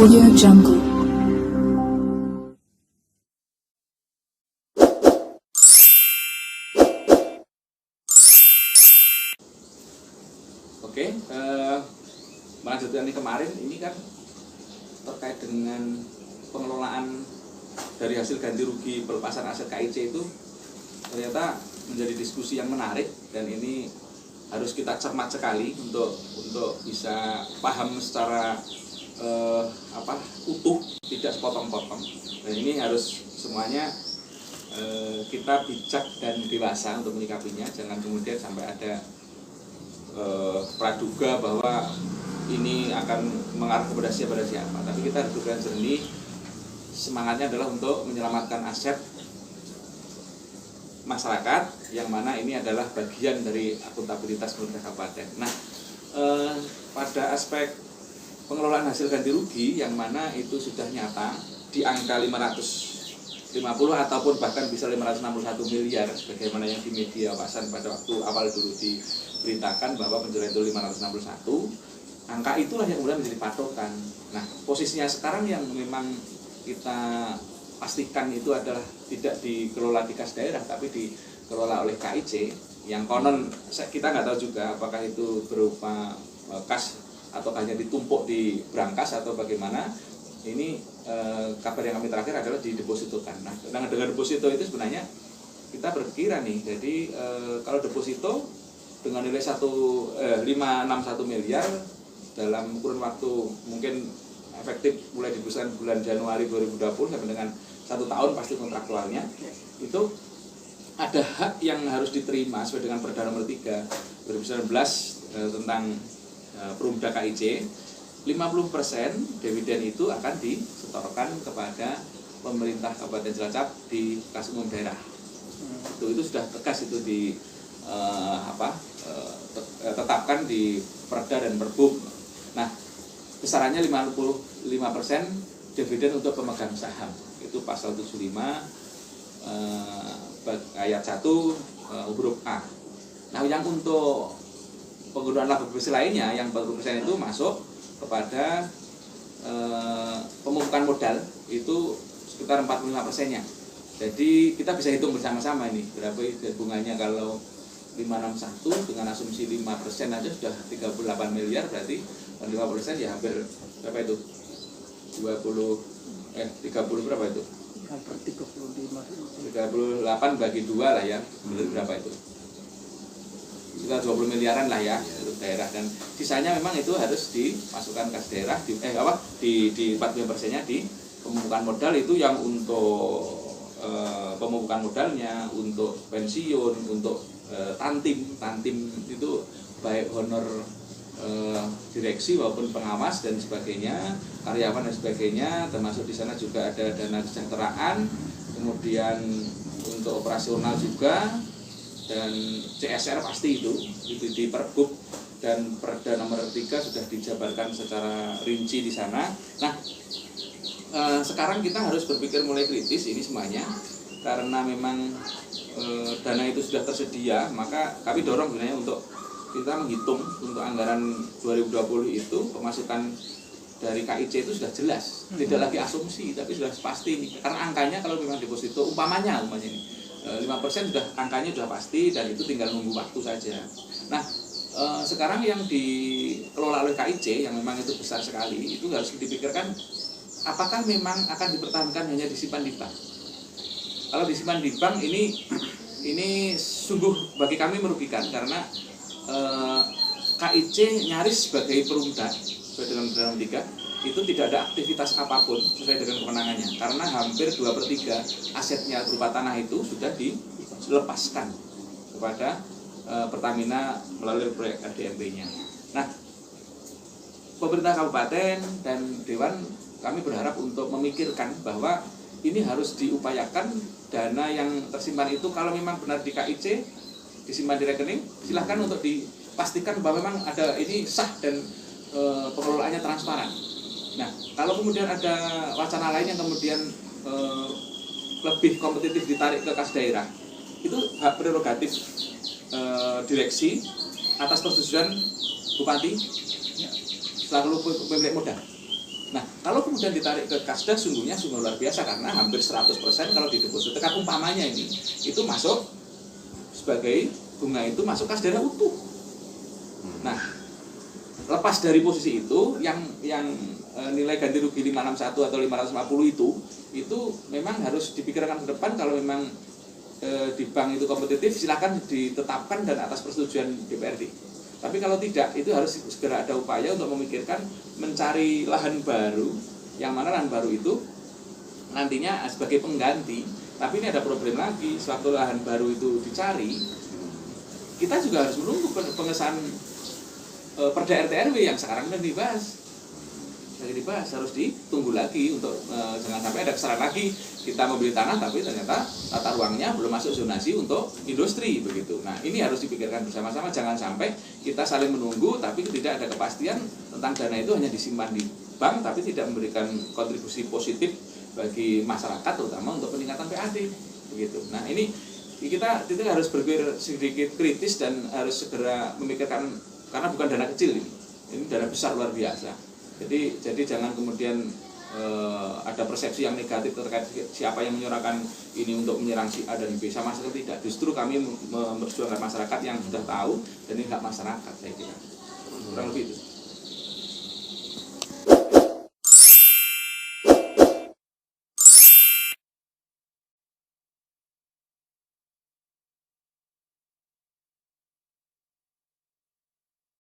Audio Jungle. Oke, melanjutkan ini kemarin ini kan terkait dengan pengelolaan dari hasil ganti rugi pelepasan aset KIC itu ternyata menjadi diskusi yang menarik, dan ini harus kita cermat sekali untuk bisa paham secara utuh, tidak sepotong-potong. Dan ini harus semuanya kita bijak dan dewasa untuk menyikapinya, jangan kemudian sampai ada praduga bahwa ini akan mengarah kepada siapa, tapi kita harus berpikiran jernih. Semangatnya adalah untuk menyelamatkan aset masyarakat, yang mana ini adalah bagian dari akuntabilitas pemerintah kabupaten. Nah, pada aspek pengelolaan hasil ganti rugi, yang mana itu sudah nyata di angka 550 ataupun bahkan bisa 561 miliar, sebagaimana yang di media Wasan pada waktu awal dulu diberitakan bahwa pencurian itu 561, angka itulah yang kemudian menjadi patokan. Nah, posisinya sekarang yang memang kita pastikan itu adalah tidak dikelola di kas daerah, tapi dikelola oleh KIC, yang konon kita nggak tahu juga apakah itu berupa kas atau hanya ditumpuk di brankas atau bagaimana. Ini kabar yang kami terakhir adalah didepositokan. Nah, dengan deposito itu sebenarnya kita berkira nih, jadi kalau deposito dengan nilai 561 miliar dalam kurun waktu mungkin efektif mulai dibutuhkan bulan Januari 2020 sampai dengan 1 tahun pasti kontraktualnya, itu ada hak yang harus diterima sesuai dengan Perda nomor 3 2019 tentang Perumda KIC. 50% dividen itu akan disetorkan kepada pemerintah Kabupaten Cilacap di kas umum daerah. Itu sudah tegas itu tetapkan di Perda dan Perbum. Nah, besarannya 55% dividen untuk pemegang saham. Itu pasal 75 ayat 1 huruf A. Nah, yang untuk penggunaan laba bersih lainnya yang 40% itu masuk kepada pemupukan modal, itu sekitar 45%-nya. Jadi kita bisa hitung bersama-sama ini berapa gabungannya. Kalau 561 dengan asumsi 5% aja sudah 38 miliar, berarti 5% ya hampir berapa itu? 30 berapa itu? Hampir 35. 38 bagi 2 lah ya, berapa itu? Sekitar 20 miliaran lah ya untuk daerah, dan sisanya memang itu harus dimasukkan kas daerah di 45%-nya di pemupukan modal, itu yang untuk pemupukan modalnya, untuk pensiun, untuk tantim itu baik honor direksi maupun pengawas dan sebagainya, karyawan dan sebagainya, termasuk di sana juga ada dana kesejahteraan, kemudian untuk operasional juga, dan CSR pasti itu di Perbuk dan Perda nomor 3 sudah dijabarkan secara rinci di sana. Nah, sekarang kita harus berpikir mulai kritis ini semuanya, karena memang dana itu sudah tersedia, maka kami dorong sebenarnya untuk kita menghitung untuk anggaran 2020 itu pemasukan dari KIC itu sudah jelas, tidak lagi asumsi tapi sudah pasti ini, karena angkanya kalau memang deposito umpamanya ini 5% sudah angkanya sudah pasti, dan itu tinggal nunggu waktu saja. Nah, sekarang yang dikelola oleh KIC yang memang itu besar sekali, itu harus dipikirkan apakah memang akan dipertahankan hanya disimpan di bank. Kalau disimpan di bank ini sungguh bagi kami merugikan, karena KIC nyaris sebagai perumda sesuai dengan Perda nomor 3 itu tidak ada aktivitas apapun sesuai dengan kewenangannya, karena hampir 2/3 asetnya berupa tanah itu sudah dilepaskan kepada Pertamina melalui proyek RDMP-nya. Nah, pemerintah kabupaten dan dewan kami berharap untuk memikirkan bahwa ini harus diupayakan dana yang tersimpan itu, kalau memang benar di KIC disimpan di rekening, silahkan untuk dipastikan bahwa memang ada ini sah dan pengelolaannya transparan. Nah, kalau kemudian ada wacana lain yang kemudian lebih kompetitif ditarik ke kas daerah, itu hak prerogatif direksi atas persetujuan Bupati selaku pemilik modal. Nah, kalau kemudian ditarik ke kasda sungguh luar biasa karena hampir 100% kalau didepositkan umpamanya ini itu masuk sebagai bunga itu masuk kas daerah utuh. Nah, lepas dari posisi itu yang nilai ganti rugi 561 atau 550 itu memang harus dipikirkan ke depan. Kalau memang di bank itu kompetitif silakan ditetapkan dan atas persetujuan DPRD. Tapi kalau tidak, itu harus segera ada upaya untuk memikirkan mencari lahan baru, yang mana lahan baru itu nantinya sebagai pengganti. Tapi ini ada problem lagi, sewaktu lahan baru itu dicari, kita juga harus menunggu pengesahan Perda RT RW yang sekarang sudah dibahas, harus ditunggu lagi untuk jangan sampai ada kesalahan lagi kita membeli tanah tapi ternyata tata ruangnya belum masuk zonasi untuk industri begitu. Nah, ini harus dipikirkan bersama-sama, jangan sampai kita saling menunggu tapi tidak ada kepastian tentang dana itu hanya disimpan di bank tapi tidak memberikan kontribusi positif bagi masyarakat terutama untuk peningkatan PAD begitu. Nah, ini kita harus berpikir sedikit kritis dan harus segera memikirkan, karena bukan dana kecil ini dana besar luar biasa. Jadi jangan kemudian ada persepsi yang negatif terkait siapa yang menyerahkan ini untuk menyerang si A dan B, sama sekali tidak. Justru kami memperjuangkan masyarakat yang sudah tahu dan ini hak masyarakat, saya kira kurang lebih itu.